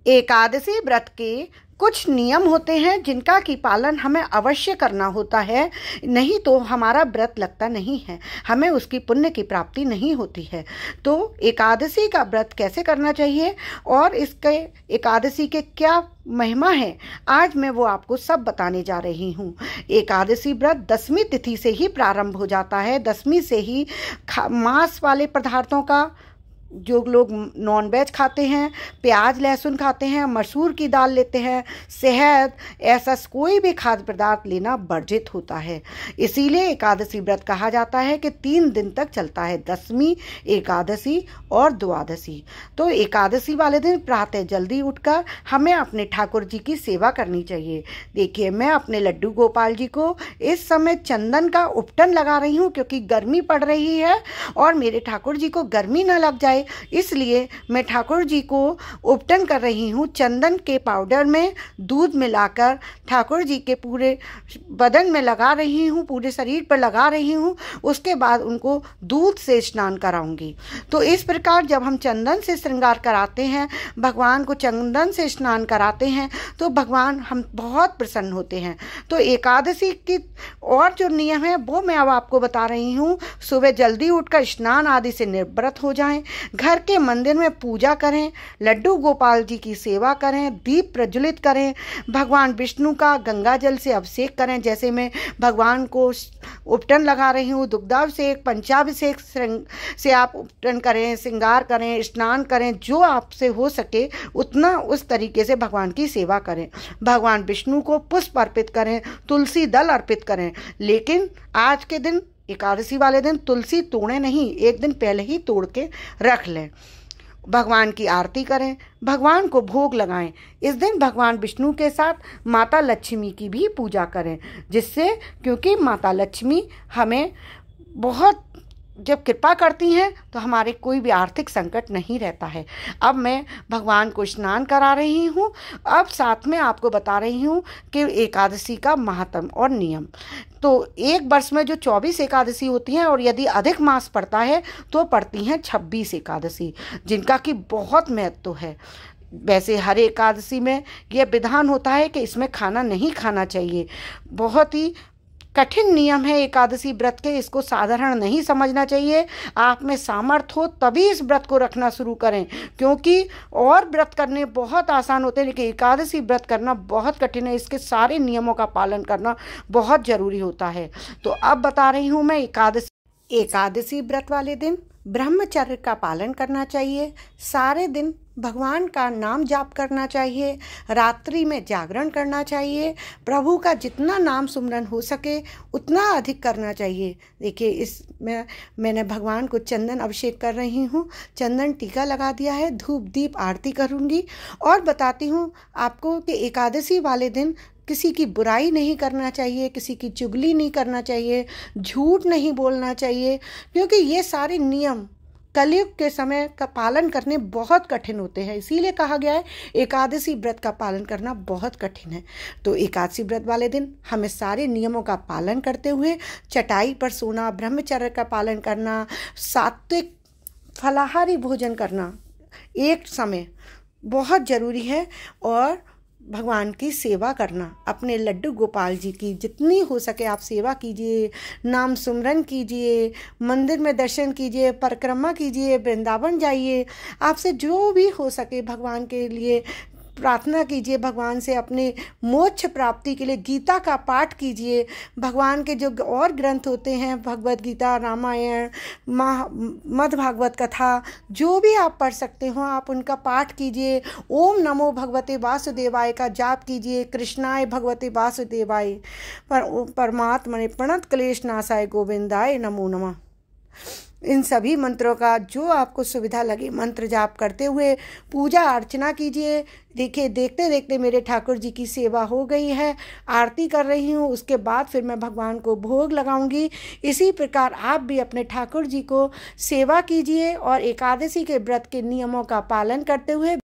एकादशी व्रत के कुछ नियम होते हैं जिनका कि पालन हमें अवश्य करना होता है, नहीं तो हमारा व्रत लगता नहीं है, हमें उसकी पुण्य की प्राप्ति नहीं होती है। तो एकादशी का व्रत कैसे करना चाहिए और इसके एकादशी के क्या महिमा है, आज मैं वो आपको सब बताने जा रही हूँ। एकादशी व्रत 10वीं तिथि से ही प्रारंभ हो जाता है। 10वीं से ही मांस वाले पदार्थों का, जो लोग नॉन वेज खाते हैं, प्याज लहसुन खाते हैं, मसूर की दाल लेते हैं, शहद, ऐसा कोई भी खाद्य पदार्थ लेना वर्जित होता है। इसीलिए एकादशी व्रत कहा जाता है कि 3 दिन तक चलता है, 10वीं, एकादशी और द्वादशी। तो एकादशी वाले दिन प्रातः जल्दी उठकर हमें अपने ठाकुर जी की सेवा करनी चाहिए। देखिए, मैं अपने लड्डू गोपाल जी को इस समय चंदन का उपटन लगा रही हूँ, क्योंकि गर्मी पड़ रही है और मेरे ठाकुर जी को गर्मी न लग जाए, इसलिए मैं ठाकुर जी को उपटन कर रही हूँ। चंदन के पाउडर में दूध मिलाकर ठाकुर जी के पूरे बदन में लगा रही हूँ, पूरे शरीर पर लगा रही हूँ। उसके बाद उनको दूध से स्नान कराऊंगी। तो इस प्रकार जब हम चंदन से श्रृंगार कराते हैं, भगवान को चंदन से स्नान कराते हैं, तो भगवान हम बहुत प्रसन्न होते हैं। तो एकादशी की और जो नियम है वो मैं अब आपको बता रही हूँ। सुबह जल्दी उठकर स्नान आदि से निवृत्त हो जाएं, घर के मंदिर में पूजा करें, लड्डू गोपाल जी की सेवा करें, दीप प्रज्वलित करें, भगवान विष्णु का गंगा जल से अभिषेक करें। जैसे मैं भगवान को उपटन लगा रही हूँ, दुग्धाभिषेक, पंचाभिषेक से आप उपटन करें, श्रृंगार करें, स्नान करें, जो आपसे हो सके उतना उस तरीके से भगवान की सेवा करें। भगवान विष्णु को पुष्प अर्पित करें, तुलसी दल अर्पित करें। लेकिन आज के दिन, एकादशी वाले दिन, तुलसी तोड़े नहीं, एक दिन पहले ही तोड़ के रख लें। भगवान की आरती करें, भगवान को भोग लगाएं। इस दिन भगवान विष्णु के साथ माता लक्ष्मी की भी पूजा करें, जिससे, क्योंकि माता लक्ष्मी हमें बहुत जब कृपा करती हैं तो हमारे कोई भी आर्थिक संकट नहीं रहता है। अब मैं भगवान को स्नान करा रही हूँ। अब साथ में आपको बता रही हूँ कि एकादशी का महत्व और नियम। तो एक वर्ष में जो 24 एकादशी होती हैं, और यदि अधिक मास पड़ता है तो पड़ती हैं 26 एकादशी, जिनका कि बहुत महत्व है। वैसे हर एकादशी में यह विधान होता है कि इसमें खाना नहीं खाना चाहिए। बहुत ही कठिन नियम है एकादशी व्रत के, इसको साधारण नहीं समझना चाहिए। आप में सामर्थ्य हो तभी इस व्रत को रखना शुरू करें, क्योंकि और व्रत करने बहुत आसान होते हैं, लेकिन एकादशी व्रत करना बहुत कठिन है। इसके सारे नियमों का पालन करना बहुत ज़रूरी होता है। तो अब बता रही हूँ मैं एकादशी व्रत वाले दिन ब्रह्मचर्य का पालन करना चाहिए। सारे दिन भगवान का नाम जाप करना चाहिए, रात्रि में जागरण करना चाहिए, प्रभु का जितना नाम सुमरन हो सके उतना अधिक करना चाहिए। देखिए, इसमें मैंने भगवान को चंदन अभिषेक कर रही हूँ, चंदन टीका लगा दिया है, धूप दीप आरती करूँगी। और बताती हूँ आपको कि एकादशी वाले दिन किसी की बुराई नहीं करना चाहिए, किसी की चुगली नहीं करना चाहिए, झूठ नहीं बोलना चाहिए, क्योंकि ये सारे नियम कलयुग के समय का पालन करने बहुत कठिन होते हैं। इसीलिए कहा गया है एकादशी व्रत का पालन करना बहुत कठिन है। तो एकादशी व्रत वाले दिन हमें सारे नियमों का पालन करते हुए चटाई पर सोना, ब्रह्मचर्य का पालन करना, सात्विक फलाहारी भोजन करना एक समय बहुत ज़रूरी है। और भगवान की सेवा करना, अपने लड्डू गोपाल जी की जितनी हो सके आप सेवा कीजिए, नाम सुमरन कीजिए, मंदिर में दर्शन कीजिए, परिक्रमा कीजिए, वृंदावन जाइए, आपसे जो भी हो सके भगवान के लिए प्रार्थना कीजिए। भगवान से अपने मोक्ष प्राप्ति के लिए गीता का पाठ कीजिए। भगवान के जो और ग्रंथ होते हैं, भगवद गीता, रामायण, मद्भागवत कथा, जो भी आप पढ़ सकते हो आप उनका पाठ कीजिए। ओम नमो भगवते वासुदेवाय का जाप कीजिए। कृष्णाय भगवते वासुदेवाय, परमात्मने प्रणत क्लेश नाशाय गोविंदाय नमो नमः। इन सभी मंत्रों का जो आपको सुविधा लगे मंत्र जाप करते हुए पूजा अर्चना कीजिए। देखिए, देखते देखते मेरे ठाकुर जी की सेवा हो गई है, आरती कर रही हूँ, उसके बाद फिर मैं भगवान को भोग लगाऊंगी। इसी प्रकार आप भी अपने ठाकुर जी को सेवा कीजिए और एकादशी के व्रत के नियमों का पालन करते हुए